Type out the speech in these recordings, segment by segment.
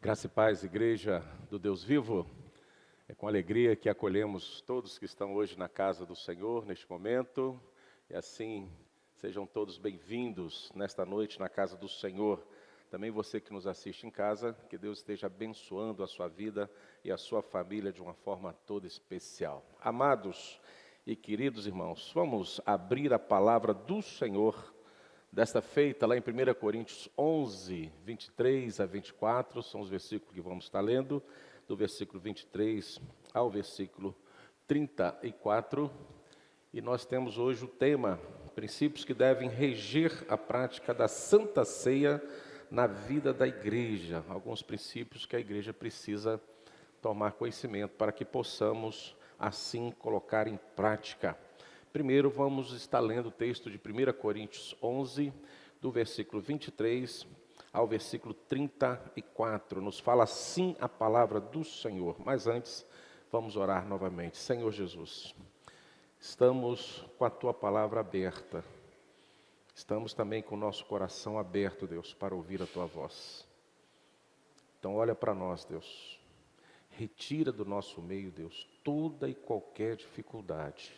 Graça e paz, Igreja do Deus Vivo. É com alegria que acolhemos todos que estão hoje na casa do Senhor, neste momento. E assim, sejam todos bem-vindos nesta noite na casa do Senhor. Também você que nos assiste em casa, que Deus esteja abençoando a sua vida e a sua família de uma forma toda especial. Amados e queridos irmãos, vamos abrir a palavra do Senhor desta feita, lá em 1 Coríntios 11, 23 a 24, são os versículos que vamos estar lendo, do versículo 23 ao versículo 34. E nós temos hoje o tema, princípios que devem reger a prática da Santa Ceia na vida da igreja. Alguns princípios que a igreja precisa tomar conhecimento para que possamos, assim, colocar em prática. Primeiro, vamos estar lendo o texto de 1 Coríntios 11, do versículo 23 ao versículo 34. Nos fala assim a palavra do Senhor. Mas antes, vamos orar novamente. Senhor Jesus, estamos com a Tua palavra aberta. Estamos também com o nosso coração aberto, Deus, para ouvir a Tua voz. Então, olha para nós, Deus. Retira do nosso meio, Deus, toda e qualquer dificuldade.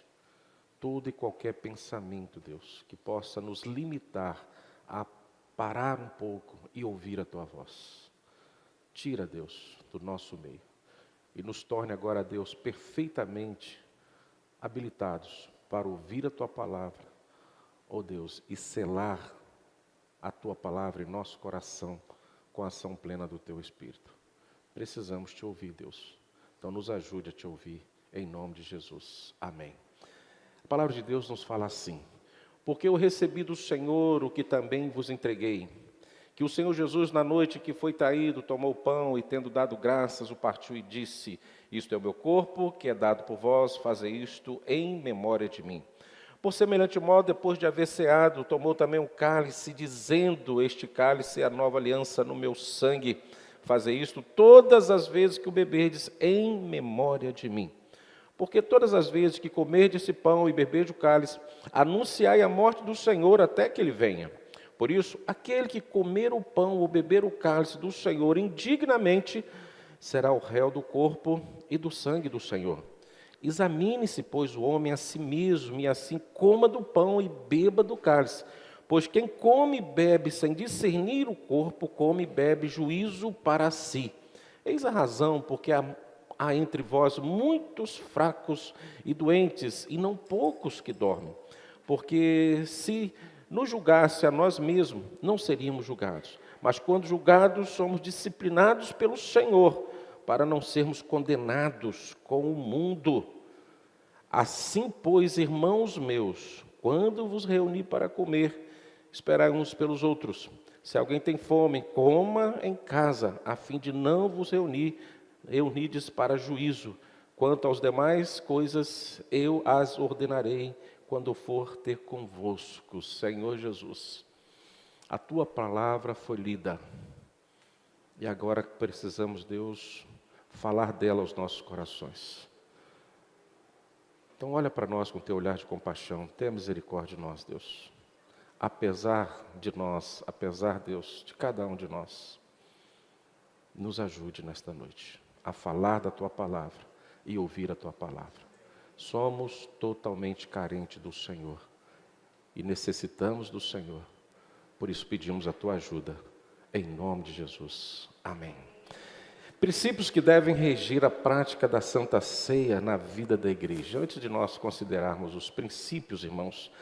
Todo e qualquer pensamento, Deus, que possa nos limitar a parar um pouco e ouvir a Tua voz. Tira, Deus, do nosso meio e nos torne agora, Deus, perfeitamente habilitados para ouvir a Tua palavra, ó Deus, e selar a Tua palavra em nosso coração com a ação plena do Teu Espírito. Precisamos Te ouvir, Deus. Então nos ajude a Te ouvir, em nome de Jesus. Amém. A palavra de Deus nos fala assim: porque eu recebi do Senhor o que também vos entreguei, que o Senhor Jesus, na noite que foi traído, tomou o pão e, tendo dado graças, o partiu e disse: isto é o meu corpo, que é dado por vós, fazei isto em memória de mim. Por semelhante modo, depois de haver ceado, tomou também o cálice, dizendo: este cálice é a nova aliança no meu sangue, fazei isto todas as vezes que o beberdes em memória de mim. Porque todas as vezes que comerdes esse pão e beberdes o cálice, anunciai a morte do Senhor até que Ele venha. Por isso, aquele que comer o pão ou beber o cálice do Senhor indignamente, será o réu do corpo e do sangue do Senhor. Examine-se, pois, o homem a si mesmo, e assim coma do pão e beba do cálice. Pois quem come e bebe sem discernir o corpo, come e bebe juízo para si. Eis a razão porque há entre vós muitos fracos e doentes, e não poucos que dormem. Porque se nos julgasse a nós mesmos, não seríamos julgados. Mas quando julgados, somos disciplinados pelo Senhor, para não sermos condenados com o mundo. Assim, pois, irmãos meus, quando vos reunir para comer, esperai uns pelos outros. Se alguém tem fome, coma em casa, a fim de não vos reunides para juízo. Quanto aos demais coisas, eu as ordenarei quando for ter convosco. Senhor Jesus, a Tua palavra foi lida, e agora precisamos, Deus, falar dela aos nossos corações. Então olha para nós com Teu olhar de compaixão, tenha misericórdia de nós, Deus. Apesar de nós, apesar, Deus, de cada um de nós, nos ajude nesta noite a falar da Tua palavra e ouvir a Tua palavra. Somos totalmente carentes do Senhor e necessitamos do Senhor. Por isso pedimos a Tua ajuda, em nome de Jesus. Amém. Princípios que devem regir a prática da Santa Ceia na vida da igreja. Antes de nós considerarmos os princípios, irmãos,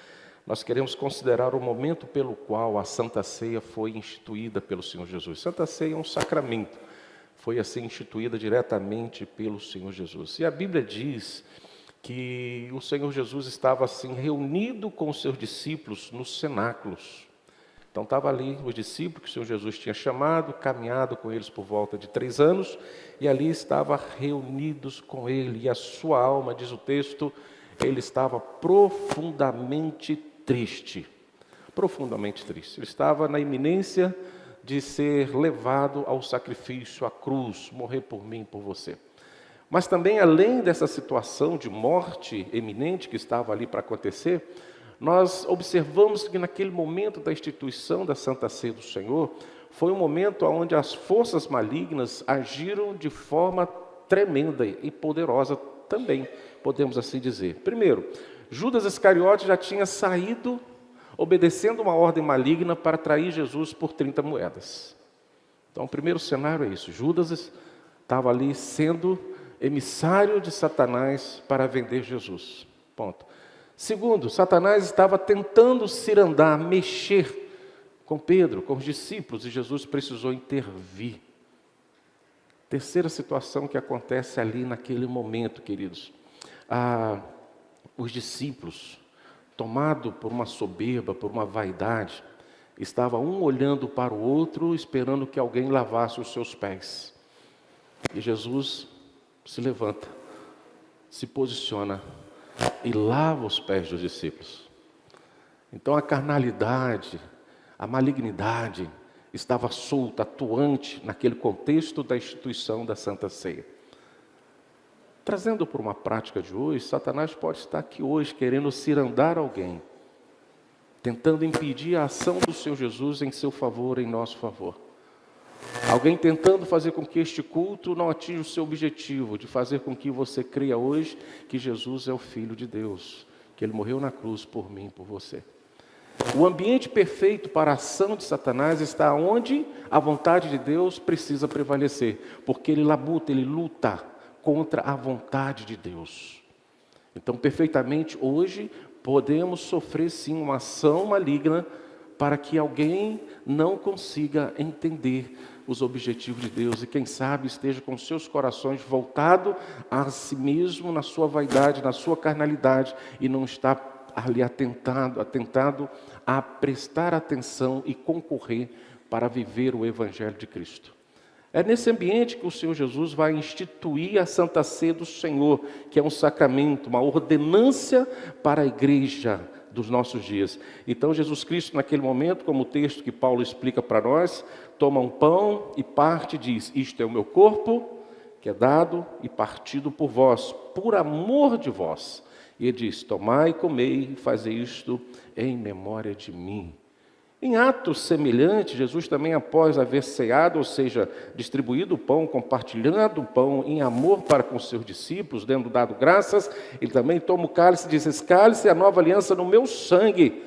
nós queremos considerar o momento pelo qual a Santa Ceia foi instituída pelo Senhor Jesus. Santa Ceia é um sacramento. Foi assim instituída diretamente pelo Senhor Jesus. E a Bíblia diz que o Senhor Jesus estava assim reunido com os seus discípulos nos cenáculos. Então estava ali os discípulos que o Senhor Jesus tinha chamado, caminhado com eles por volta de 3 anos, e ali estava reunidos com ele, e a sua alma, diz o texto, ele estava profundamente triste. Profundamente triste. Ele estava na iminência de ser levado ao sacrifício, à cruz, morrer por mim e por você. Mas também, além dessa situação de morte eminente que estava ali para acontecer, nós observamos que naquele momento da instituição da Santa Ceia do Senhor, foi um momento onde as forças malignas agiram de forma tremenda e poderosa também, podemos assim dizer. Primeiro, Judas Iscariote já tinha saído obedecendo uma ordem maligna para trair Jesus por 30 moedas. Então, o primeiro cenário é isso. Judas estava ali sendo emissário de Satanás para vender Jesus. Ponto. Segundo, Satanás estava tentando cirandar, mexer com Pedro, com os discípulos, e Jesus precisou intervir. Terceira situação que acontece ali naquele momento, queridos. Os discípulos, tomados por uma soberba, por uma vaidade, estavam um olhando para o outro, esperando que alguém lavasse os seus pés. E Jesus se levanta, se posiciona e lava os pés dos discípulos. Então a carnalidade, a malignidade estava solta, atuante naquele contexto da instituição da Santa Ceia. Trazendo para uma prática de hoje, Satanás pode estar aqui hoje querendo cirandar alguém, tentando impedir a ação do Senhor Jesus em seu favor, em nosso favor. Alguém tentando fazer com que este culto não atinja o seu objetivo, de fazer com que você creia hoje que Jesus é o Filho de Deus, que Ele morreu na cruz por mim, por você. O ambiente perfeito para a ação de Satanás está onde a vontade de Deus precisa prevalecer, porque ele luta contra a vontade de Deus. Então, perfeitamente, hoje, podemos sofrer sim uma ação maligna para que alguém não consiga entender os objetivos de Deus e, quem sabe, esteja com seus corações voltados a si mesmo, na sua vaidade, na sua carnalidade, e não está ali atentado a prestar atenção e concorrer para viver o Evangelho de Cristo. É nesse ambiente que o Senhor Jesus vai instituir a Santa Ceia do Senhor, que é um sacramento, uma ordenância para a igreja dos nossos dias. Então Jesus Cristo, naquele momento, como o texto que Paulo explica para nós, toma um pão e parte e diz: isto é o meu corpo, que é dado e partido por vós, por amor de vós. E ele diz: tomai e comei e fazei isto em memória de mim. Em atos semelhantes, Jesus também, após haver ceado, ou seja, distribuído o pão, compartilhando o pão em amor para com seus discípulos, tendo dado graças, ele também toma o cálice e diz: esse cálice é a nova aliança no meu sangue,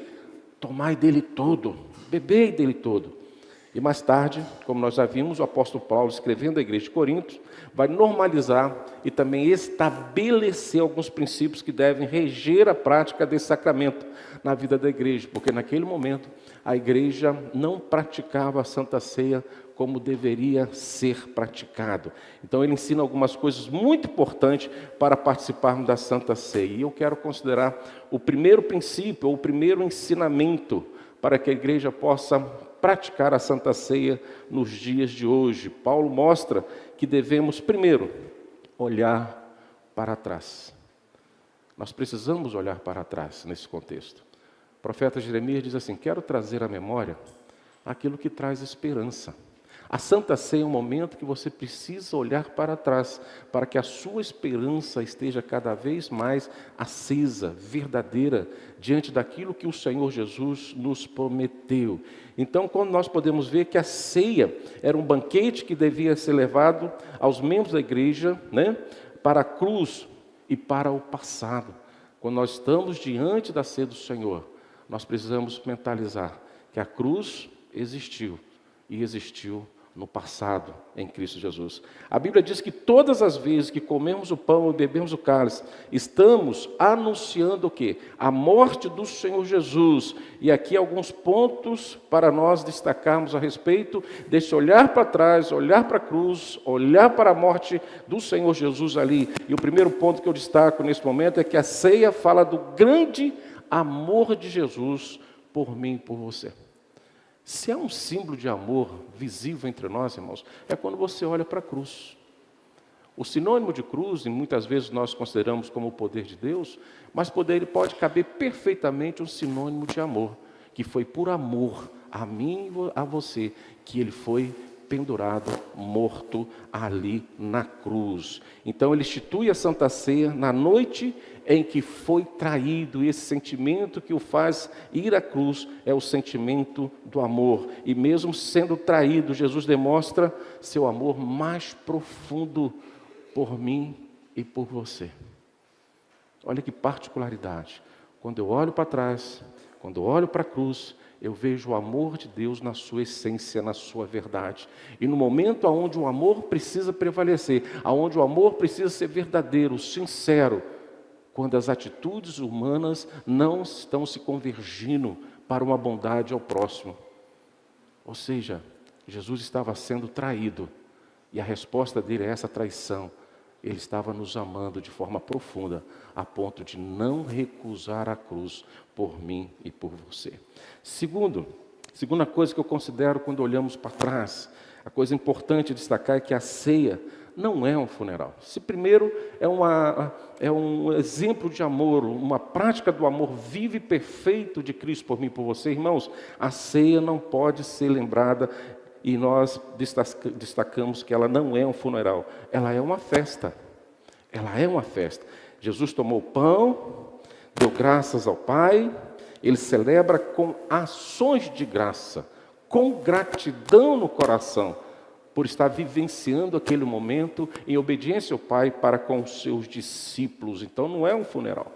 tomai dele todo, bebei dele todo. E mais tarde, como nós já vimos, o apóstolo Paulo, escrevendo à igreja de Corinto, vai normalizar e também estabelecer alguns princípios que devem reger a prática desse sacramento na vida da igreja, porque naquele momento a igreja não praticava a Santa Ceia como deveria ser praticado. Então ele ensina algumas coisas muito importantes para participarmos da Santa Ceia. E eu quero considerar o primeiro princípio, ou o primeiro ensinamento, para que a igreja possa praticar a Santa Ceia nos dias de hoje. Paulo mostra que devemos, primeiro, olhar para trás. Nós precisamos olhar para trás nesse contexto. O profeta Jeremias diz assim: quero trazer à memória aquilo que traz esperança. A Santa Ceia é um momento que você precisa olhar para trás, para que a sua esperança esteja cada vez mais acesa, verdadeira, diante daquilo que o Senhor Jesus nos prometeu. Então, quando nós podemos ver que a ceia era um banquete que devia ser levado aos membros da igreja, para a cruz e para o passado. Quando nós estamos diante da ceia do Senhor, nós precisamos mentalizar que a cruz existiu e existiu no passado, em Cristo Jesus. A Bíblia diz que todas as vezes que comemos o pão e bebemos o cálice, estamos anunciando o quê? A morte do Senhor Jesus. E aqui alguns pontos para nós destacarmos a respeito desse olhar para trás, olhar para a cruz, olhar para a morte do Senhor Jesus ali. E o primeiro ponto que eu destaco nesse momento é que a ceia fala do grande amor de Jesus por mim e por você. Se há um símbolo de amor visível entre nós, irmãos, é quando você olha para a cruz. O sinônimo de cruz, e muitas vezes nós consideramos como o poder de Deus, mas pode caber perfeitamente um sinônimo de amor, que foi por amor a mim e a você, que Ele foi pendurado, morto ali na cruz. Então ele institui a Santa Ceia na noite em que foi traído, e esse sentimento que o faz ir à cruz é o sentimento do amor. E mesmo sendo traído, Jesus demonstra seu amor mais profundo por mim e por você. Olha que particularidade. Quando eu olho para trás, quando eu olho para a cruz, eu vejo o amor de Deus na sua essência, na sua verdade. E no momento onde o amor precisa prevalecer, onde o amor precisa ser verdadeiro, sincero, quando as atitudes humanas não estão se convergindo para uma bondade ao próximo. Ou seja, Jesus estava sendo traído, e a resposta dele é essa traição. Ele estava nos amando de forma profunda, a ponto de não recusar a cruz por mim e por você. Segunda coisa que eu considero quando olhamos para trás, a coisa importante destacar é que a ceia não é um funeral. Se primeiro é um exemplo de amor, uma prática do amor vivo e perfeito de Cristo por mim e por você, irmãos, a ceia não pode ser lembrada. E nós destacamos que ela não é um funeral, ela é uma festa. Ela é uma festa. Jesus tomou o pão, deu graças ao Pai, ele celebra com ações de graça, com gratidão no coração, por estar vivenciando aquele momento em obediência ao Pai para com os seus discípulos. Então não é um funeral.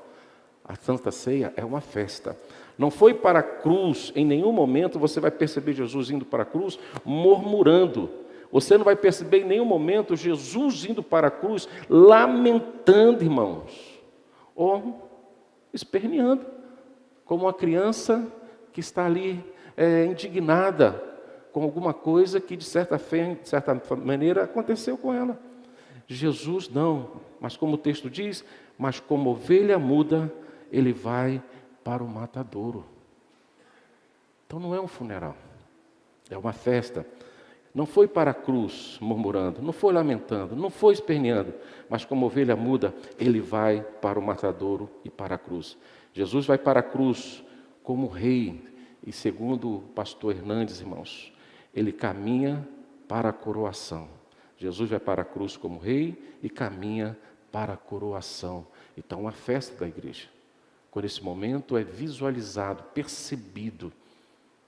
A Santa Ceia é uma festa. Não foi para a cruz, em nenhum momento você vai perceber Jesus indo para a cruz murmurando. Você não vai perceber em nenhum momento Jesus indo para a cruz lamentando, irmãos, ou esperneando, como uma criança que está ali indignada com alguma coisa que de certa maneira aconteceu com ela. Jesus não, mas como o texto diz, mas como ovelha muda, ele vai para o matadouro. Então não é um funeral, é uma festa. Não foi para a cruz murmurando, não foi lamentando, não foi esperneando, mas como ovelha muda, ele vai para o matadouro e para a cruz. Jesus vai para a cruz como rei, e segundo o pastor Hernandes, irmãos, ele caminha para a coroação. Jesus vai para a cruz como rei e caminha para a coroação. Então, a festa da igreja, quando esse momento é visualizado, percebido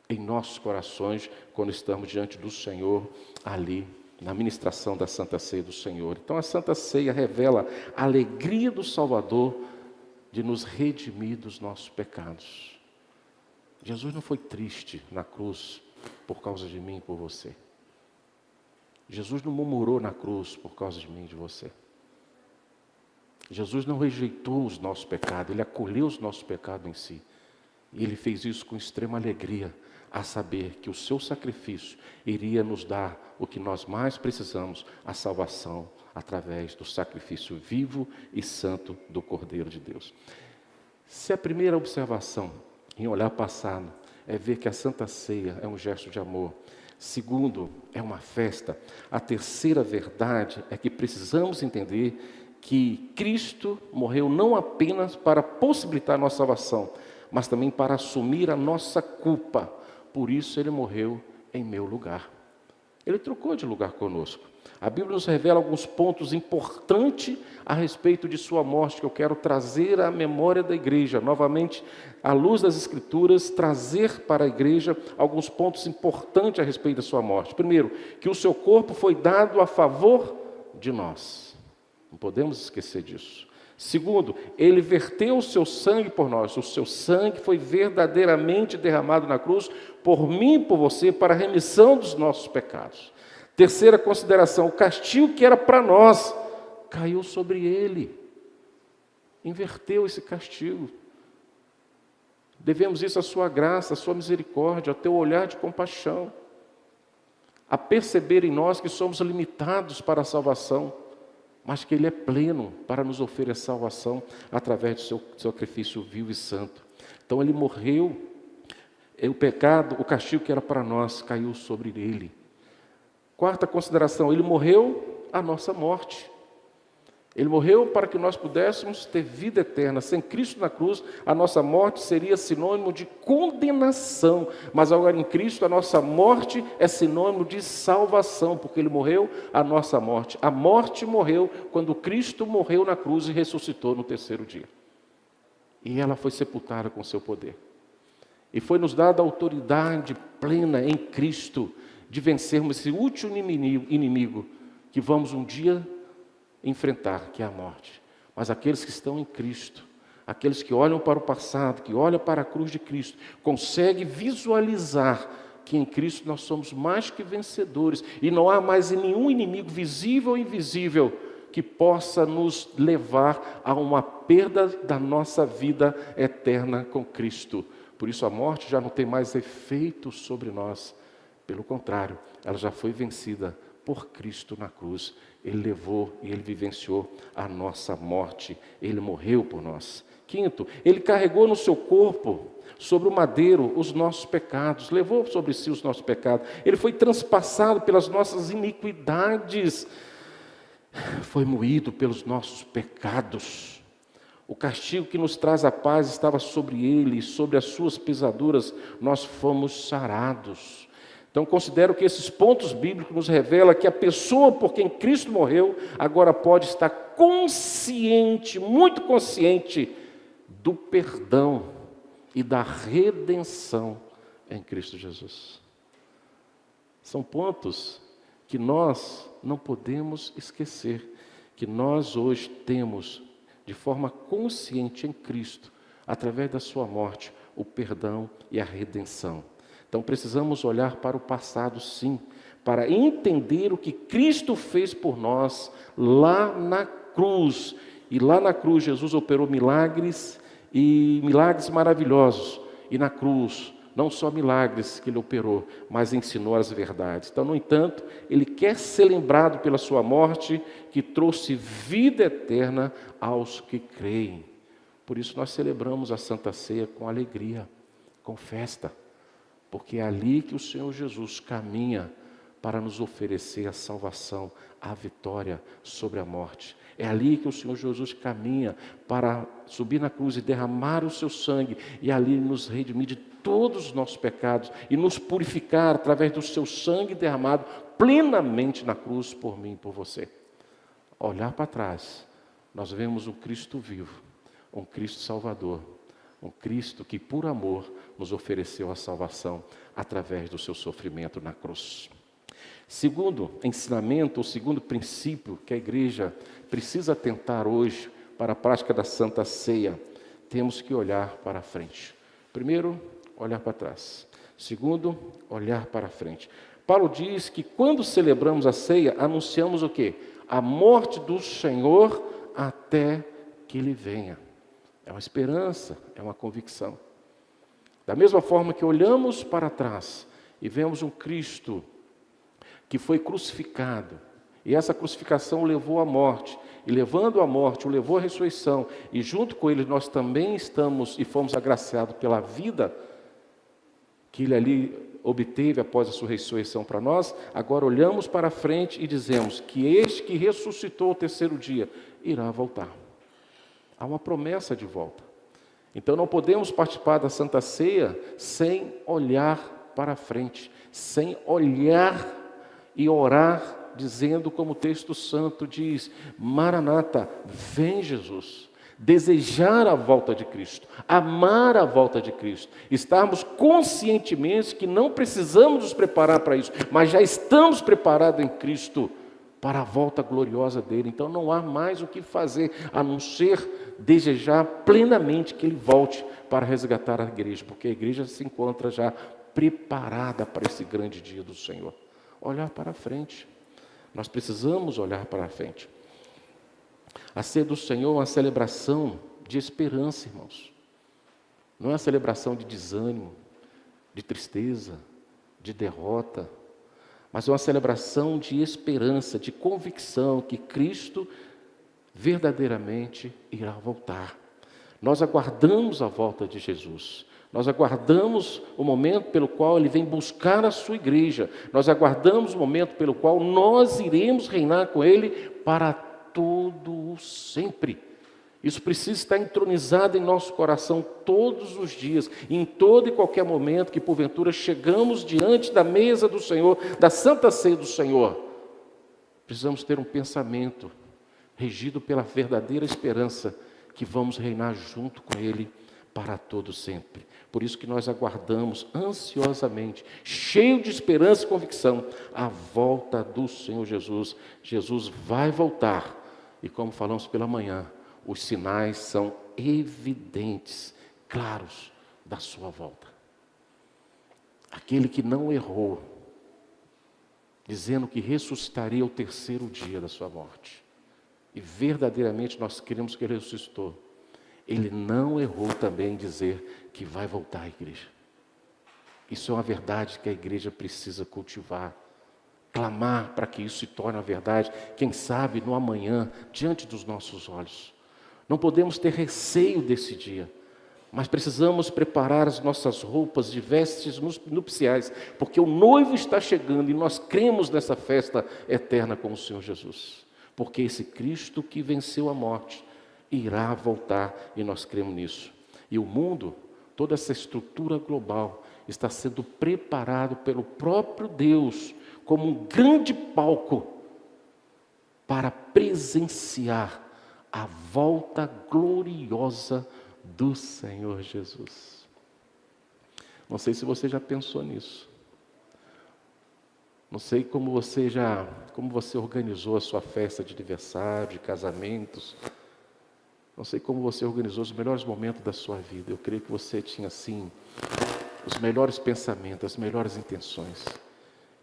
em nossos corações, quando estamos diante do Senhor, ali, na ministração da Santa Ceia do Senhor. Então, a Santa Ceia revela a alegria do Salvador de nos redimir dos nossos pecados. Jesus não foi triste na cruz por causa de mim e por você. Jesus não murmurou na cruz por causa de mim e de você. Jesus não rejeitou os nossos pecados, ele acolheu os nossos pecados em si. E ele fez isso com extrema alegria, a saber que o seu sacrifício iria nos dar o que nós mais precisamos, a salvação, através do sacrifício vivo e santo do Cordeiro de Deus. Se a primeira observação em olhar passado é ver que a Santa Ceia é um gesto de amor, segundo, é uma festa, a terceira verdade é que precisamos entender que Cristo morreu não apenas para possibilitar a nossa salvação, mas também para assumir a nossa culpa. Por isso ele morreu em meu lugar. Ele trocou de lugar conosco. A Bíblia nos revela alguns pontos importantes a respeito de sua morte, que eu quero trazer à memória da igreja. Novamente, à luz das Escrituras, trazer para a igreja alguns pontos importantes a respeito da sua morte. Primeiro, que o seu corpo foi dado a favor de nós. Não podemos esquecer disso. Segundo, ele verteu o seu sangue por nós. O seu sangue foi verdadeiramente derramado na cruz por mim e por você, para a remissão dos nossos pecados. Terceira consideração, o castigo que era para nós caiu sobre ele. Inverteu esse castigo. Devemos isso à sua graça, à sua misericórdia, ao teu olhar de compaixão, a perceber em nós que somos limitados para a salvação, mas que ele é pleno para nos oferecer salvação através do seu sacrifício vivo e santo. Então ele morreu, o pecado, o castigo que era para nós caiu sobre ele. Quarta consideração, ele morreu a nossa morte. Ele morreu para que nós pudéssemos ter vida eterna. Sem Cristo na cruz, a nossa morte seria sinônimo de condenação. Mas agora em Cristo, a nossa morte é sinônimo de salvação, porque Ele morreu a nossa morte. A morte morreu quando Cristo morreu na cruz e ressuscitou no terceiro dia. E ela foi sepultada com seu poder. E foi nos dada a autoridade plena em Cristo de vencermos esse último inimigo que vamos um dia enfrentar, que é a morte. Mas aqueles que estão em Cristo, aqueles que olham para o passado, que olham para a cruz de Cristo, conseguem visualizar que em Cristo nós somos mais que vencedores e não há mais nenhum inimigo visível ou invisível que possa nos levar a uma perda da nossa vida eterna com Cristo. Por isso a morte já não tem mais efeito sobre nós. Pelo contrário, ela já foi vencida por Cristo na cruz. Ele levou e Ele vivenciou a nossa morte. Ele morreu por nós. Quinto, Ele carregou no seu corpo, sobre o madeiro, os nossos pecados. Levou sobre si os nossos pecados. Ele foi transpassado pelas nossas iniquidades. Foi moído pelos nossos pecados. O castigo que nos traz a paz estava sobre Ele. E sobre as suas pisaduras nós fomos sarados. Então, considero que esses pontos bíblicos nos revelam que a pessoa por quem Cristo morreu, agora pode estar consciente, muito consciente, do perdão e da redenção em Cristo Jesus. São pontos que nós não podemos esquecer, que nós hoje temos, de forma consciente em Cristo, através da sua morte, o perdão e a redenção. Então precisamos olhar para o passado, sim, para entender o que Cristo fez por nós lá na cruz. E lá na cruz Jesus operou milagres e milagres maravilhosos. E na cruz, não só milagres que Ele operou, mas ensinou as verdades. Então, no entanto, Ele quer ser lembrado pela sua morte, que trouxe vida eterna aos que creem. Por isso nós celebramos a Santa Ceia com alegria, com festa. Porque é ali que o Senhor Jesus caminha para nos oferecer a salvação, a vitória sobre a morte. É ali que o Senhor Jesus caminha para subir na cruz e derramar o seu sangue e ali nos redimir de todos os nossos pecados e nos purificar através do seu sangue derramado plenamente na cruz por mim e por você. Ao olhar para trás, nós vemos um Cristo vivo, um Cristo Salvador, um Cristo que por amor nos ofereceu a salvação através do seu sofrimento na cruz. Segundo ensinamento, ou segundo princípio que a igreja precisa atentar hoje para a prática da Santa Ceia, temos que olhar para frente. Primeiro, olhar para trás. Segundo, olhar para frente. Paulo diz que quando celebramos a ceia, anunciamos o quê? A morte do Senhor até que Ele venha. É uma esperança, é uma convicção. Da mesma forma que olhamos para trás e vemos um Cristo que foi crucificado, e essa crucificação o levou à morte, e levando à morte, o levou à ressurreição, e junto com Ele nós também estamos e fomos agraciados pela vida que Ele ali obteve após a sua ressurreição para nós. Agora olhamos para frente e dizemos que este que ressuscitou o terceiro dia irá voltar. Há uma promessa de volta. Então não podemos participar da Santa Ceia sem olhar para frente, sem olhar e orar, dizendo como o texto santo diz: Maranata, vem Jesus. Desejar a volta de Cristo, amar a volta de Cristo, estarmos conscientemente que não precisamos nos preparar para isso, mas já estamos preparados em Cristo para a volta gloriosa dele. Então não há mais o que fazer a não ser desejar plenamente que ele volte para resgatar a igreja, porque a igreja se encontra já preparada para esse grande dia do Senhor. Olhar para frente, nós precisamos olhar para frente. A ceia do Senhor é uma celebração de esperança, irmãos. Não é uma celebração de desânimo, de tristeza, de derrota, mas é uma celebração de esperança, de convicção que Cristo verdadeiramente irá voltar. Nós aguardamos a volta de Jesus. Nós aguardamos o momento pelo qual Ele vem buscar a sua igreja. Nós aguardamos o momento pelo qual nós iremos reinar com Ele para todo o sempre. Isso precisa estar entronizado em nosso coração todos os dias, em todo e qualquer momento que porventura chegamos diante da mesa do Senhor, da Santa Ceia do Senhor. Precisamos ter um pensamento regido pela verdadeira esperança que vamos reinar junto com Ele para todo sempre. Por isso que nós aguardamos ansiosamente, cheio de esperança e convicção, a volta do Senhor Jesus. Jesus vai voltar e, como falamos pela manhã, os sinais são evidentes, claros, da sua volta. Aquele que não errou, dizendo que ressuscitaria ao terceiro dia da sua morte, e verdadeiramente nós cremos que Ele ressuscitou, Ele não errou também em dizer que vai voltar à igreja. Isso é uma verdade que a igreja precisa cultivar, clamar para que isso se torne a verdade, quem sabe no amanhã, diante dos nossos olhos. Não podemos ter receio desse dia, mas precisamos preparar as nossas roupas de vestes nupciais, porque o noivo está chegando e nós cremos nessa festa eterna com o Senhor Jesus. Porque esse Cristo que venceu a morte irá voltar e nós cremos nisso. E o mundo, toda essa estrutura global, está sendo preparado pelo próprio Deus como um grande palco para presenciar a volta gloriosa do Senhor Jesus. Não sei se você já pensou nisso. Não sei como você organizou a sua festa de aniversário, de casamentos. Não sei como você organizou os melhores momentos da sua vida. Eu creio que você tinha, assim, os melhores pensamentos, as melhores intenções.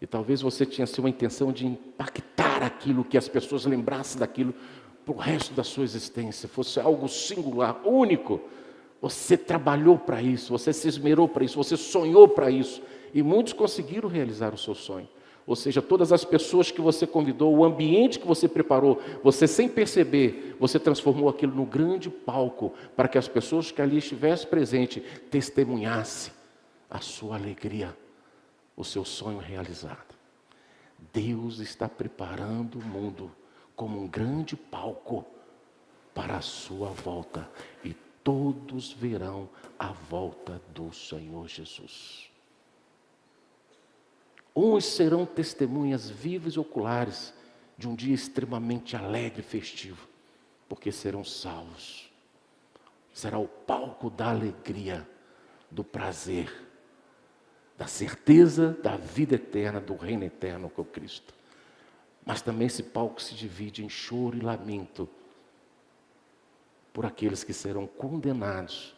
E talvez você tinha, assim, uma intenção de impactar aquilo, que as pessoas lembrassem daquilo para o resto da sua existência, fosse algo singular, único. Você trabalhou para isso, você se esmerou para isso, você sonhou para isso, e muitos conseguiram realizar o seu sonho. Ou seja, todas as pessoas que você convidou, o ambiente que você preparou, você sem perceber, você transformou aquilo num grande palco, para que as pessoas que ali estivessem presentes testemunhassem a sua alegria, o seu sonho realizado. Deus está preparando o mundo como um grande palco para a sua volta, e todos verão a volta do Senhor Jesus. Uns serão testemunhas vivas e oculares de um dia extremamente alegre e festivo, porque serão salvos. Será o palco da alegria, do prazer, da certeza da vida eterna, do reino eterno com Cristo. Mas também esse palco se divide em choro e lamento por aqueles que serão condenados,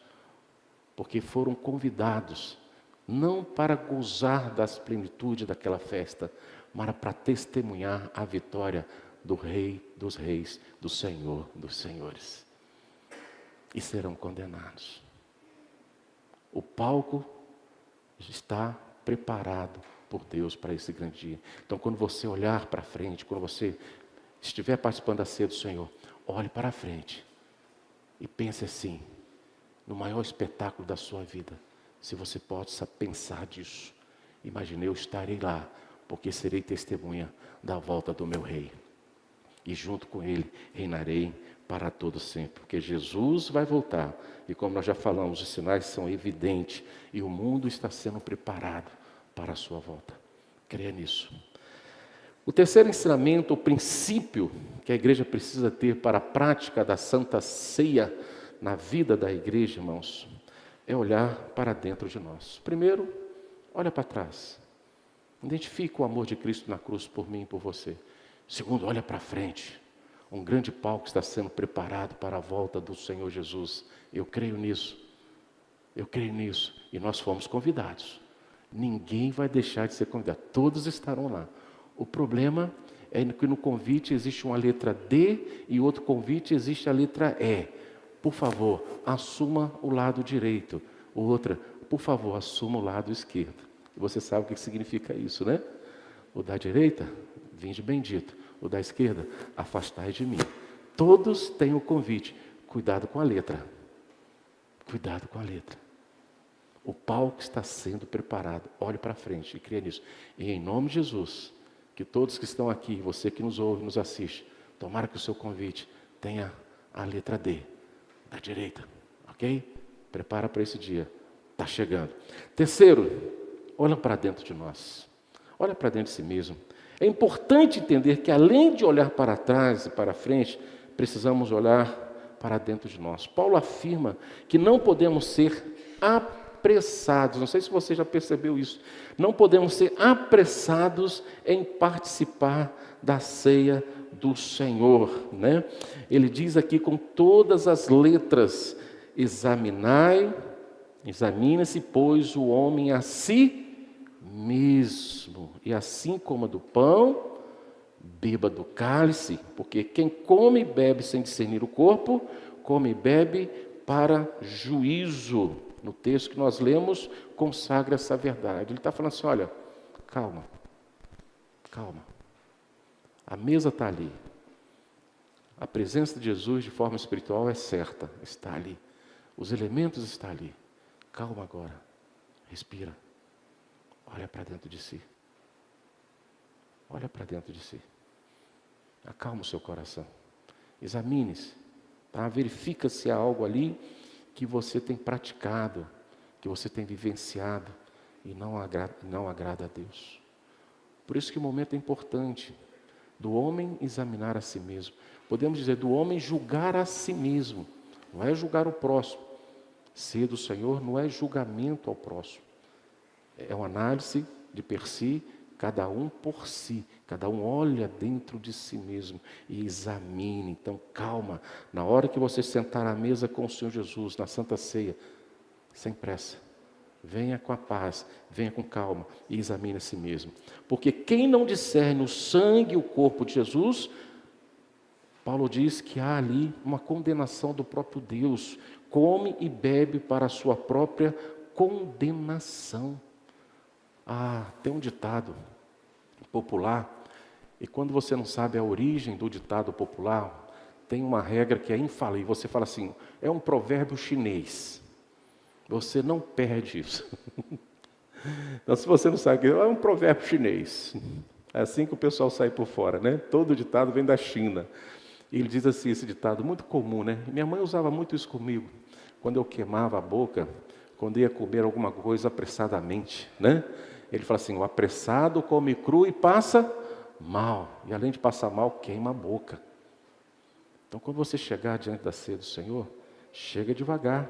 porque foram convidados não para gozar das plenitudes daquela festa, mas para testemunhar a vitória do Rei dos Reis, do Senhor dos Senhores. E serão condenados. O palco está preparado por Deus para esse grande dia. Então, quando você olhar para frente, quando você estiver participando da ceia do Senhor, olhe para frente e pense assim, no maior espetáculo da sua vida. Se você possa pensar disso, imagine, eu estarei lá, porque serei testemunha da volta do meu Rei. E junto com Ele reinarei para todo sempre, porque Jesus vai voltar. E como nós já falamos, os sinais são evidentes e o mundo está sendo preparado para a sua volta. Creia nisso. O terceiro ensinamento, o princípio que a igreja precisa ter para a prática da Santa Ceia na vida da igreja, irmãos, é olhar para dentro de nós. Primeiro, olha para trás. Identifica o amor de Cristo na cruz por mim e por você. Segundo, olha para frente. Um grande palco está sendo preparado para a volta do Senhor Jesus. Eu creio nisso. Eu creio nisso. E nós fomos convidados. Ninguém vai deixar de ser convidado. Todos estarão lá. O problema é que no convite existe uma letra D e outro convite existe a letra E. Por favor, assuma o lado direito. Outra, por favor, assuma o lado esquerdo. Você sabe o que significa isso, né? O da direita, vinde bendito. O da esquerda, afastai de mim. Todos têm o convite. Cuidado com a letra. Cuidado com a letra. O palco está sendo preparado. Olhe para frente e creia nisso. E em nome de Jesus, que todos que estão aqui, você que nos ouve, nos assiste, Tomara que o seu convite tenha a letra D, da direita, ok? Prepara para esse dia, está chegando. Terceiro, olha para dentro de nós, olha para dentro de si mesmo. É importante entender que além de olhar para trás e para frente, precisamos olhar para dentro de nós. Paulo afirma que não podemos ser apressados, não sei se você já percebeu isso, não podemos ser apressados em participar da ceia do Senhor, né? Ele diz aqui com todas as letras: examine-se, pois, o homem a si mesmo, e assim coma do pão, beba do cálice, porque quem come e bebe sem discernir o corpo, come e bebe para juízo. No texto que nós lemos, consagra essa verdade. Ele está falando assim: olha, calma, a mesa está ali, a presença de Jesus de forma espiritual é certa, está ali, os elementos estão ali, calma agora, respira, olha para dentro de si, acalma o seu coração, examine-se, tá? Verifica se há algo ali que você tem praticado, que você tem vivenciado e não agrada a Deus. Por isso que o momento é importante do homem examinar a si mesmo. Podemos dizer, do homem julgar a si mesmo. Não é julgar o próximo. Ser do Senhor não é julgamento ao próximo. É uma análise de per si, cada um por si. Cada um olha dentro de si mesmo e examine. Então, calma. Na hora que você sentar à mesa com o Senhor Jesus, na Santa Ceia, sem pressa, venha com a paz, venha com calma e examine a si mesmo. Porque quem não discerne o sangue e o corpo de Jesus, Paulo diz que há ali uma condenação do próprio Deus. Come e bebe para a sua própria condenação. Tem um ditado popular, e quando você não sabe a origem do ditado popular, tem uma regra que é infalível. Você fala assim: é um provérbio chinês. Você não perde isso. Então, se você não sabe, é um provérbio chinês. É assim que o pessoal sai por fora, né? Todo ditado vem da China. E ele diz assim, esse ditado muito comum, né? Minha mãe usava muito isso comigo. Quando eu queimava a boca, quando ia comer alguma coisa apressadamente, né? Ele fala assim: o apressado come cru e passa mal. E além de passar mal, queima a boca. Então, quando você chegar diante da ceia do Senhor, chega devagar.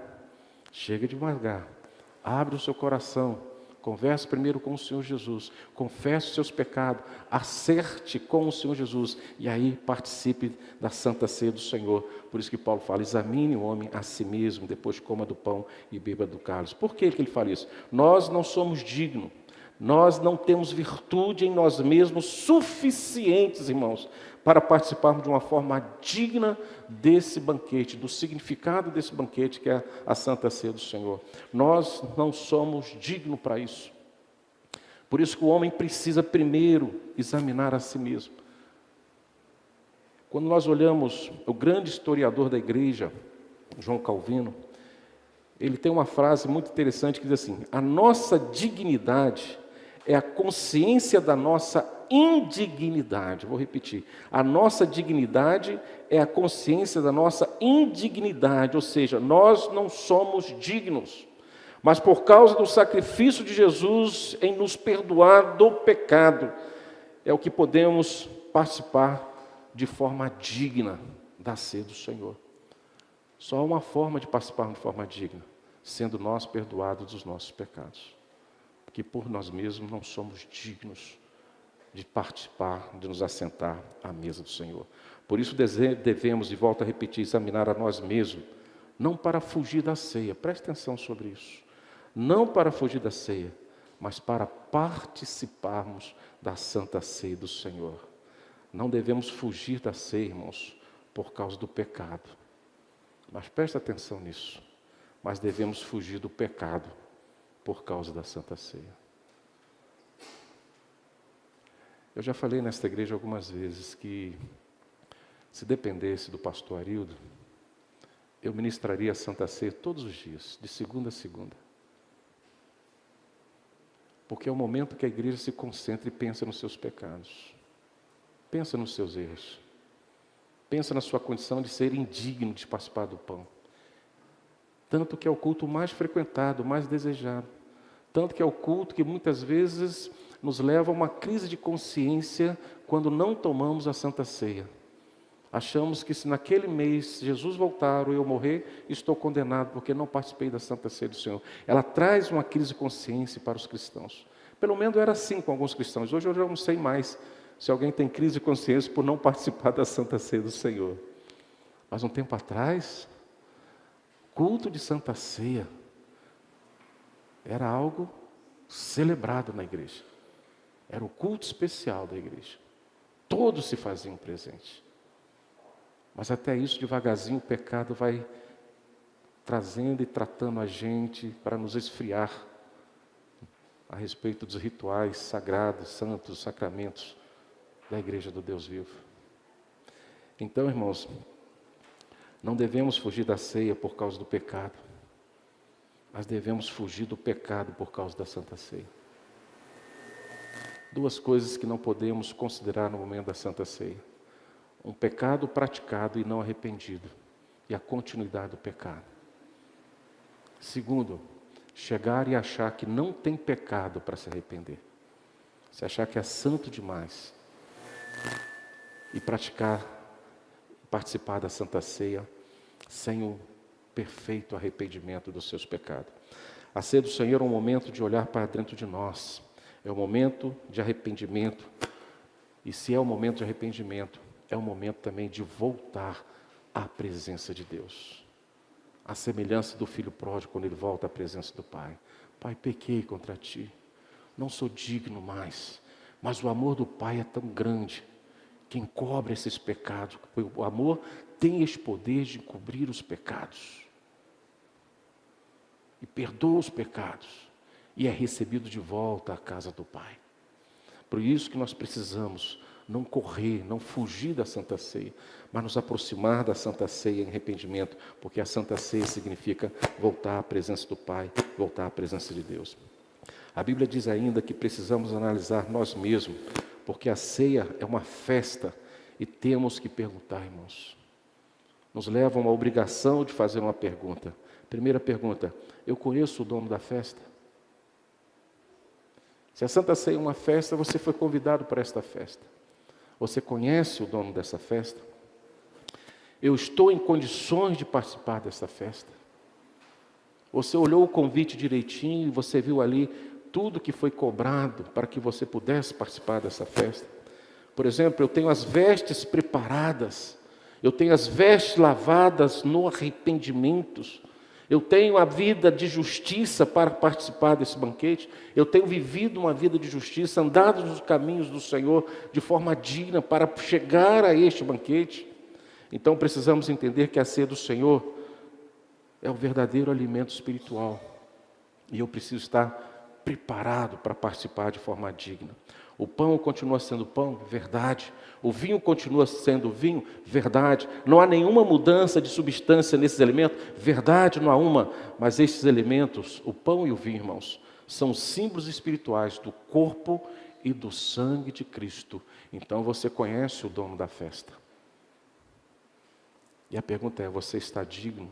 Abre o seu coração. Converse primeiro com o Senhor Jesus. Confesse os seus pecados. Acerte com o Senhor Jesus. E aí participe da Santa Ceia do Senhor. Por isso que Paulo fala: examine o homem a si mesmo, depois coma do pão e beba do cálice. Por que ele fala isso? Nós não somos dignos. Nós não temos virtude em nós mesmos suficientes, irmãos, para participarmos de uma forma digna desse banquete, do significado desse banquete que é a Santa Ceia do Senhor. Nós não somos dignos para isso. Por isso que o homem precisa primeiro examinar a si mesmo. Quando nós olhamos o grande historiador da igreja, João Calvino, ele tem uma frase muito interessante que diz assim: a nossa dignidade é a consciência da nossa indignidade. Vou repetir. A nossa dignidade é a consciência da nossa indignidade, ou seja, nós não somos dignos. Mas por causa do sacrifício de Jesus em nos perdoar do pecado, é o que podemos participar de forma digna da ceia do Senhor. Só há uma forma de participarmos de forma digna, sendo nós perdoados dos nossos pecados. Porque por nós mesmos não somos dignos de participar, de nos assentar à mesa do Senhor. Por isso devemos, e volto a repetir, examinar a nós mesmos, não para fugir da ceia, preste atenção sobre isso, não para fugir da ceia, mas para participarmos da Santa Ceia do Senhor. Não devemos fugir da ceia, irmãos, por causa do pecado, mas preste atenção nisso, mas devemos fugir do pecado por causa da Santa Ceia. Eu já falei nesta igreja algumas vezes que, se dependesse do pastor Arildo, eu ministraria a Santa Ceia todos os dias, de segunda a segunda. Porque é o momento que a igreja se concentra e pensa nos seus pecados, pensa nos seus erros, Pensa na sua condição de ser indigno de participar do pão. Tanto que é o culto mais frequentado, mais desejado. Tanto que é o culto que muitas vezes nos leva a uma crise de consciência quando não tomamos a Santa Ceia. Achamos que se naquele mês Jesus voltar ou eu morrer, estou condenado porque não participei da Santa Ceia do Senhor. Ela traz uma crise de consciência para os cristãos. Pelo menos era assim com alguns cristãos. Hoje eu já não sei mais se alguém tem crise de consciência por não participar da Santa Ceia do Senhor. Mas um tempo atrás, culto de Santa Ceia era algo celebrado na igreja. Era o culto especial da igreja. Todos se faziam presente. Mas até isso, devagarzinho, o pecado vai trazendo e tratando a gente para nos esfriar a respeito dos rituais sagrados, santos, sacramentos da igreja do Deus vivo. Então, irmãos, não devemos fugir da ceia por causa do pecado, mas devemos fugir do pecado por causa da Santa Ceia. Duas coisas que não podemos considerar no momento da Santa Ceia: um pecado praticado e não arrependido, e a continuidade do pecado. Segundo, chegar e achar que não tem pecado para se arrepender. Se achar que é santo demais e participar da Santa Ceia sem o perfeito arrependimento dos seus pecados. A ceia do Senhor é um momento de olhar para dentro de nós. É um momento de arrependimento. E se é um momento de arrependimento, é um momento também de voltar à presença de Deus. A semelhança do filho pródigo quando ele volta à presença do Pai. Pai, pequei contra ti. Não sou digno mais. Mas o amor do Pai é tão grande que encobre esses pecados. O amor tem esse poder de cobrir os pecados. E perdoa os pecados. E é recebido de volta à casa do Pai. Por isso que nós precisamos não correr, não fugir da Santa Ceia, mas nos aproximar da Santa Ceia em arrependimento, porque a Santa Ceia significa voltar à presença do Pai, voltar à presença de Deus. A Bíblia diz ainda que precisamos analisar nós mesmos, porque a ceia é uma festa e temos que perguntar, irmãos. Nos leva a uma obrigação de fazer uma pergunta. Primeira pergunta: eu conheço o dono da festa? Se a Santa Ceia é uma festa, você foi convidado para esta festa. Você conhece o dono dessa festa? Eu estou em condições de participar dessa festa? Você olhou o convite direitinho e você viu ali tudo que foi cobrado para que você pudesse participar dessa festa? Por exemplo, eu tenho as vestes preparadas, eu tenho as vestes lavadas no arrependimento, eu tenho a vida de justiça para participar desse banquete, eu tenho vivido uma vida de justiça, andado nos caminhos do Senhor de forma digna para chegar a este banquete. Então precisamos entender que a ceia do Senhor é o verdadeiro alimento espiritual, e eu preciso estar preparado para participar de forma digna. O pão continua sendo pão, verdade. O vinho continua sendo vinho, verdade. Não há nenhuma mudança de substância nesses elementos, verdade, não há uma. Mas esses elementos, o pão e o vinho, irmãos, são símbolos espirituais do corpo e do sangue de Cristo. Então você conhece o dono da festa. E a pergunta é: você está digno?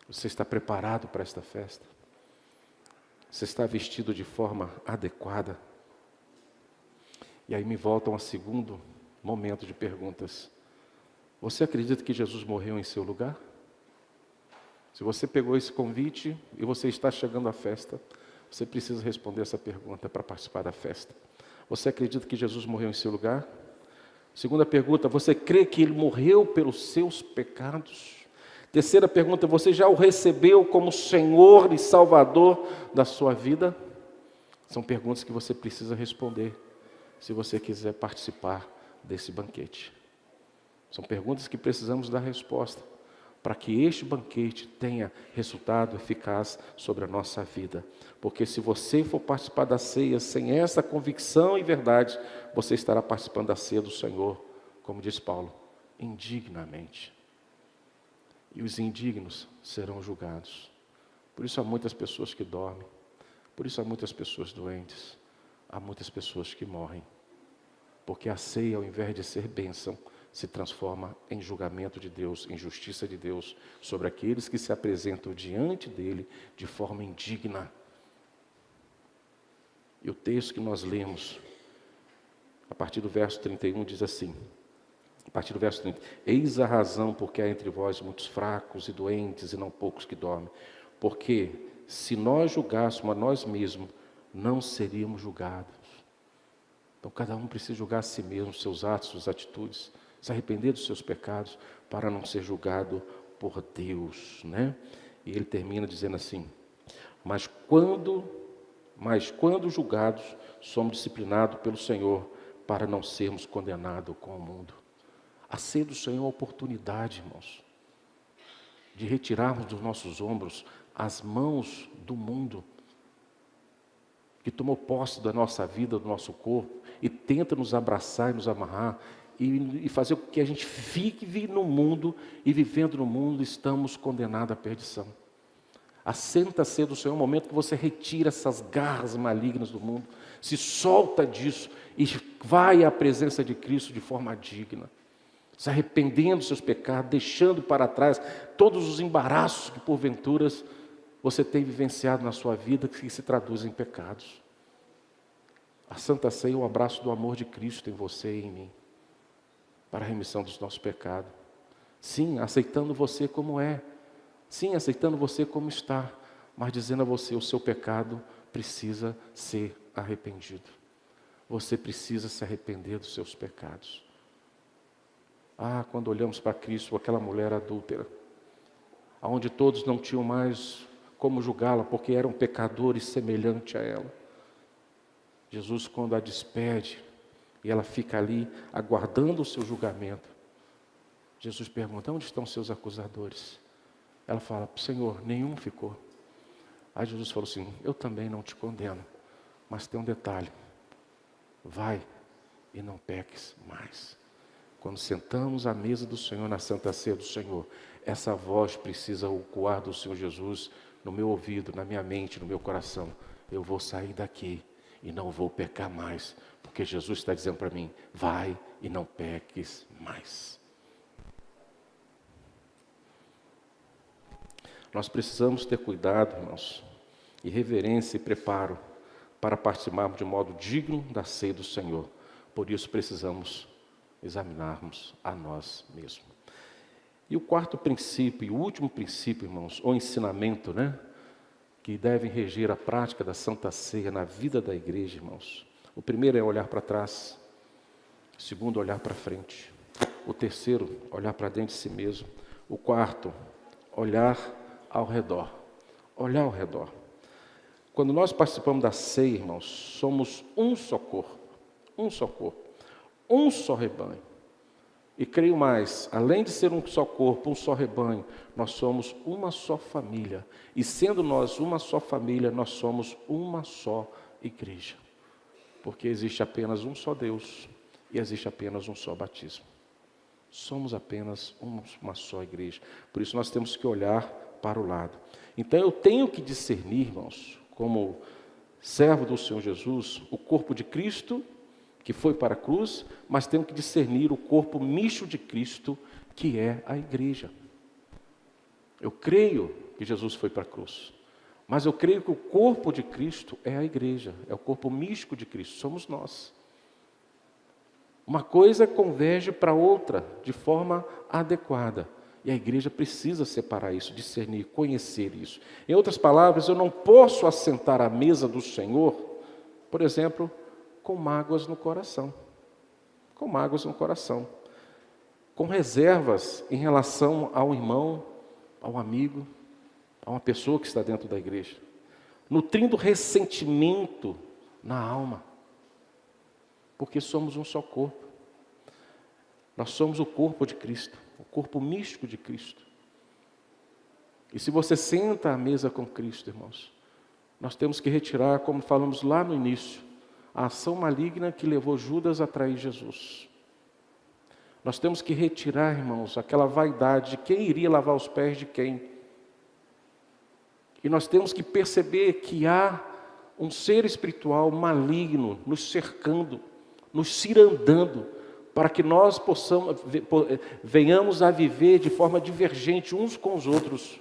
Você está preparado para esta festa? Você está vestido de forma adequada? E aí me volta um segundo momento de perguntas. Você acredita que Jesus morreu em seu lugar? Se você pegou esse convite e você está chegando à festa, você precisa responder essa pergunta para participar da festa. Você acredita que Jesus morreu em seu lugar? Segunda pergunta: você crê que Ele morreu pelos seus pecados? Terceira pergunta: você já o recebeu como Senhor e Salvador da sua vida? São perguntas que você precisa responder se você quiser participar desse banquete. São perguntas que precisamos dar resposta para que este banquete tenha resultado eficaz sobre a nossa vida. Porque se você for participar da ceia sem essa convicção e verdade, você estará participando da ceia do Senhor, como diz Paulo, indignamente. E os indignos serão julgados. Por isso há muitas pessoas que dormem. Por isso há muitas pessoas doentes. Há muitas pessoas que morrem. Porque a ceia, ao invés de ser bênção, se transforma em julgamento de Deus, em justiça de Deus, sobre aqueles que se apresentam diante dele de forma indigna. E o texto que nós lemos, a partir do verso 31, diz assim, a partir do verso 30, eis a razão porque há entre vós muitos fracos e doentes e não poucos que dormem. Porque se nós julgássemos a nós mesmos, não seríamos julgados. Então cada um precisa julgar a si mesmo, seus atos, suas atitudes, se arrepender dos seus pecados, para não ser julgado por Deus, né? E ele termina dizendo assim, mas quando julgados, somos disciplinados pelo Senhor, para não sermos condenados com o mundo. A ceia do Senhor é uma oportunidade, irmãos, de retirarmos dos nossos ombros as mãos do mundo, que tomou posse da nossa vida, do nosso corpo, e tenta nos abraçar e nos amarrar, e fazer com que a gente vive no mundo, e vivendo no mundo, estamos condenados à perdição. A Santa Ceia do Senhor é um momento que você retira essas garras malignas do mundo, se solta disso, e vai à presença de Cristo de forma digna, se arrependendo dos seus pecados, deixando para trás todos os embaraços que porventura você tem vivenciado na sua vida, que se traduzem em pecados. A Santa Ceia é o abraço do amor de Cristo em você e em mim, para a remissão dos nossos pecados. Sim, aceitando você como é. Sim, aceitando você como está, mas dizendo a você, o seu pecado precisa ser arrependido. Você precisa se arrepender dos seus pecados. Ah, quando olhamos para Cristo, aquela mulher adúltera, onde todos não tinham mais como julgá-la, porque eram pecadores semelhante a ela. Jesus, quando a despede, e ela fica ali aguardando o seu julgamento, Jesus pergunta, onde estão seus acusadores? Ela fala, Senhor, nenhum ficou. Aí Jesus falou assim, eu também não te condeno, mas tem um detalhe, vai e não peques mais. Quando sentamos à mesa do Senhor, na Santa Ceia do Senhor, essa voz precisa ecoar do Senhor Jesus no meu ouvido, na minha mente, no meu coração. Eu vou sair daqui e não vou pecar mais, porque Jesus está dizendo para mim, vai e não peques mais. Nós precisamos ter cuidado, irmãos, e reverência e preparo para participarmos de modo digno da ceia do Senhor. Por isso precisamos examinarmos a nós mesmos. E o quarto princípio, e o último princípio, irmãos, ou ensinamento, né, que deve reger a prática da Santa Ceia na vida da igreja, irmãos. O primeiro é olhar para trás, o segundo, olhar para frente, o terceiro, olhar para dentro de si mesmo, o quarto, olhar ao redor. Olhar ao redor. Quando nós participamos da ceia, irmãos, somos um só corpo, um só rebanho. E creio mais, além de ser um só corpo, um só rebanho, nós somos uma só família. E sendo nós uma só família, nós somos uma só igreja. Porque existe apenas um só Deus e existe apenas um só batismo. Somos apenas uma só igreja. Por isso nós temos que olhar para o lado. Então eu tenho que discernir, irmãos, como servo do Senhor Jesus, o corpo de Cristo, que foi para a cruz, mas tenho que discernir o corpo místico de Cristo, que é a igreja. Eu creio que Jesus foi para a cruz, mas eu creio que o corpo de Cristo é a igreja, é o corpo místico de Cristo, somos nós. Uma coisa converge para outra de forma adequada. E a igreja precisa separar isso, discernir, conhecer isso. Em outras palavras, eu não posso assentar à mesa do Senhor, por exemplo, com mágoas no coração. Com mágoas no coração. Com reservas em relação ao irmão, ao amigo, a uma pessoa que está dentro da igreja. Nutrindo ressentimento na alma. Porque somos um só corpo. Nós somos o corpo de Cristo, o corpo místico de Cristo. E se você senta à mesa com Cristo, irmãos, nós temos que retirar, como falamos lá no início, a ação maligna que levou Judas a trair Jesus. Nós temos que retirar, irmãos, aquela vaidade de quem iria lavar os pés de quem. E nós temos que perceber que há um ser espiritual maligno nos cercando nos cirandando, para que nós venhamos a viver de forma divergente uns com os outros.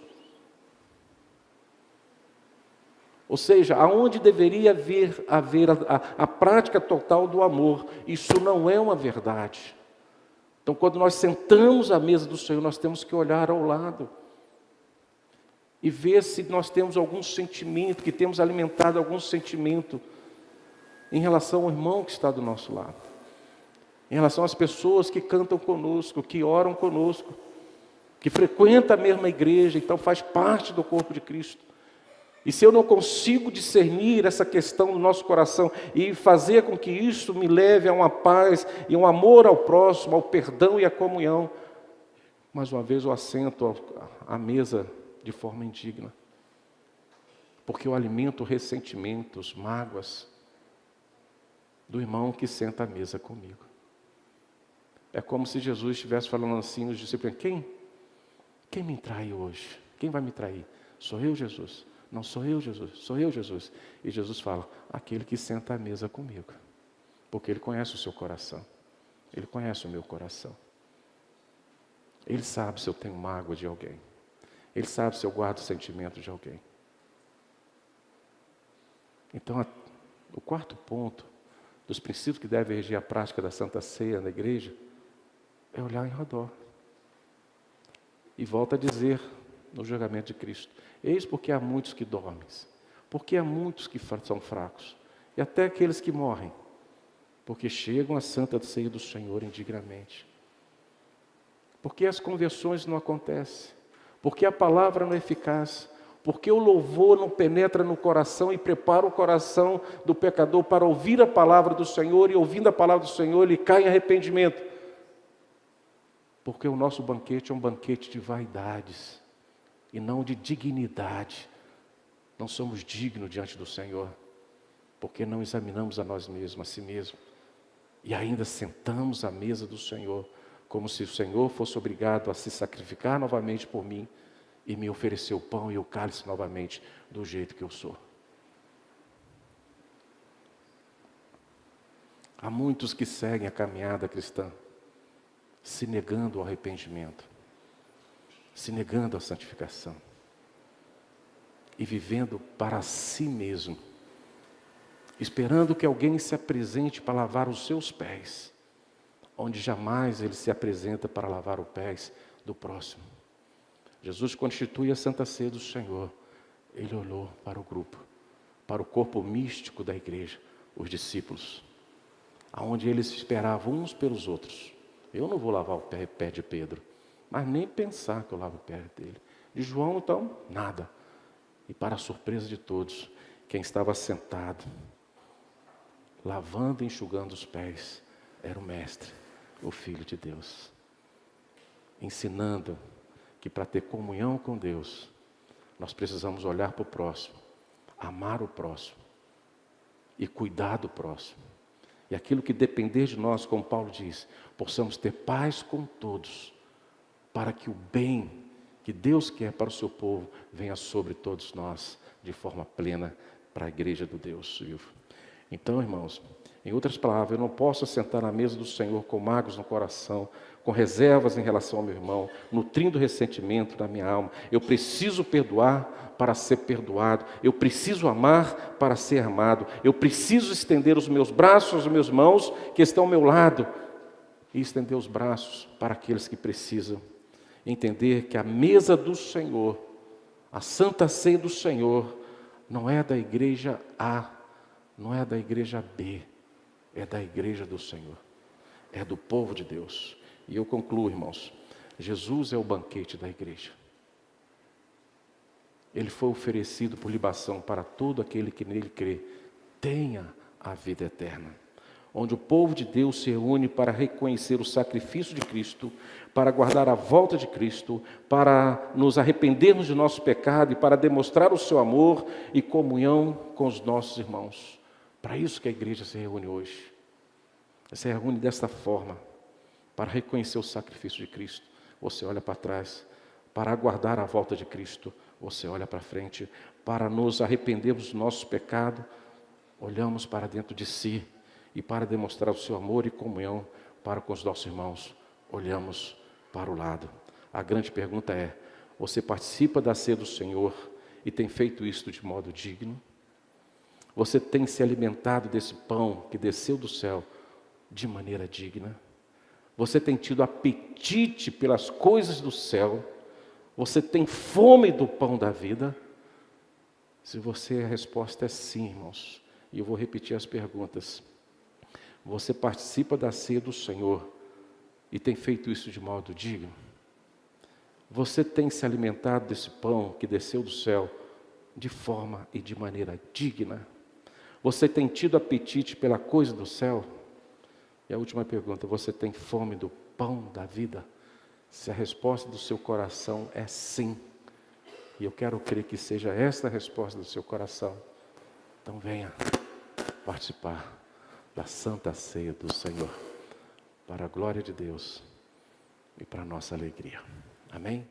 Ou seja, aonde deveria haver a prática total do amor, isso não é uma verdade. Então, quando nós sentamos à mesa do Senhor, nós temos que olhar ao lado e ver se nós temos algum sentimento, que temos alimentado algum sentimento em relação ao irmão que está do nosso lado, em relação às pessoas que cantam conosco, que oram conosco, que frequentam a mesma igreja, então faz parte do corpo de Cristo. E se eu não consigo discernir essa questão do nosso coração e fazer com que isso me leve a uma paz e um amor ao próximo, ao perdão e à comunhão, mais uma vez eu assento à mesa de forma indigna, porque eu alimento ressentimentos, mágoas do irmão que senta à mesa comigo. É como se Jesus estivesse falando assim nos discípulos: quem me trai hoje? Quem vai me trair? Sou eu, Jesus? Não, sou eu, Jesus, sou eu, Jesus. E Jesus fala: aquele que senta à mesa comigo, porque Ele conhece o seu coração, Ele conhece o meu coração. Ele sabe se eu tenho mágoa de alguém, Ele sabe se eu guardo o sentimento de alguém. Então, o quarto ponto dos princípios que devem regir a prática da Santa Ceia na igreja é olhar em redor. E volta a dizer no julgamento de Cristo: eis porque há muitos que dormem, porque há muitos que são fracos, e até aqueles que morrem, porque chegam à Santa Ceia do Senhor indignamente. Porque as conversões não acontecem, porque a palavra não é eficaz, porque o louvor não penetra no coração e prepara o coração do pecador para ouvir a palavra do Senhor, e ouvindo a palavra do Senhor ele cai em arrependimento. Porque o nosso banquete é um banquete de vaidades e não de dignidade. Não somos dignos diante do Senhor, porque não examinamos a nós mesmos, a si mesmos, e ainda sentamos à mesa do Senhor, como se o Senhor fosse obrigado a se sacrificar novamente por mim e me oferecer o pão e o cálice novamente do jeito que eu sou. Há muitos que seguem a caminhada cristã, se negando ao arrependimento, se negando à santificação e vivendo para si mesmo, esperando que alguém se apresente para lavar os seus pés, onde jamais ele se apresenta para lavar os pés do próximo. Jesus, quando institui a Santa Ceia do Senhor, ele olhou para o grupo, para o corpo místico da igreja, os discípulos, aonde eles esperavam uns pelos outros. Eu não vou lavar o pé de Pedro, mas nem pensar que eu lavo o pé dele. De João, então, nada. E para a surpresa de todos, quem estava sentado, lavando e enxugando os pés, era o Mestre, o Filho de Deus, ensinando que para ter comunhão com Deus, nós precisamos olhar para o próximo, amar o próximo e cuidar do próximo. E aquilo que depender de nós, como Paulo diz, possamos ter paz com todos, para que o bem que Deus quer para o seu povo venha sobre todos nós de forma plena para a igreja do Deus vivo. Então, irmãos, em outras palavras, eu não posso sentar na mesa do Senhor com mágoas no coração, com reservas em relação ao meu irmão, nutrindo ressentimento na minha alma. Eu preciso perdoar para ser perdoado, eu preciso amar para ser amado, eu preciso estender os meus braços, as minhas mãos que estão ao meu lado, e estender os braços para aqueles que precisam. Entender que a mesa do Senhor, a Santa Ceia do Senhor, não é da igreja A, não é da igreja B, é da igreja do Senhor, é do povo de Deus. E eu concluo, irmãos, Jesus é o banquete da igreja. Ele foi oferecido por libação para todo aquele que nele crê, tenha a vida eterna. Onde o povo de Deus se reúne para reconhecer o sacrifício de Cristo, para aguardar a volta de Cristo, para nos arrependermos de nosso pecado e para demonstrar o seu amor e comunhão com os nossos irmãos. Para isso que a igreja se reúne hoje. Se reúne desta forma, para reconhecer o sacrifício de Cristo. Você olha para trás, para aguardar a volta de Cristo. Você olha para frente, para nos arrependermos do nosso pecado. Olhamos para dentro de si E para demonstrar o seu amor e comunhão para com os nossos irmãos, olhamos para o lado. A grande pergunta é: você participa da ceia do Senhor e tem feito isto de modo digno? Você tem se alimentado desse pão que desceu do céu de maneira digna? Você tem tido apetite pelas coisas do céu? Você tem fome do pão da vida? Se a resposta é sim, irmãos, e eu vou repetir as perguntas. Você participa da ceia do Senhor e tem feito isso de modo digno? Você tem se alimentado desse pão que desceu do céu de forma e de maneira digna? Você tem tido apetite pela coisa do céu? E a última pergunta: você tem fome do pão da vida? Se a resposta do seu coração é sim, e eu quero crer que seja esta a resposta do seu coração, então venha participar da Santa Ceia do Senhor, para a glória de Deus e para a nossa alegria. Amém?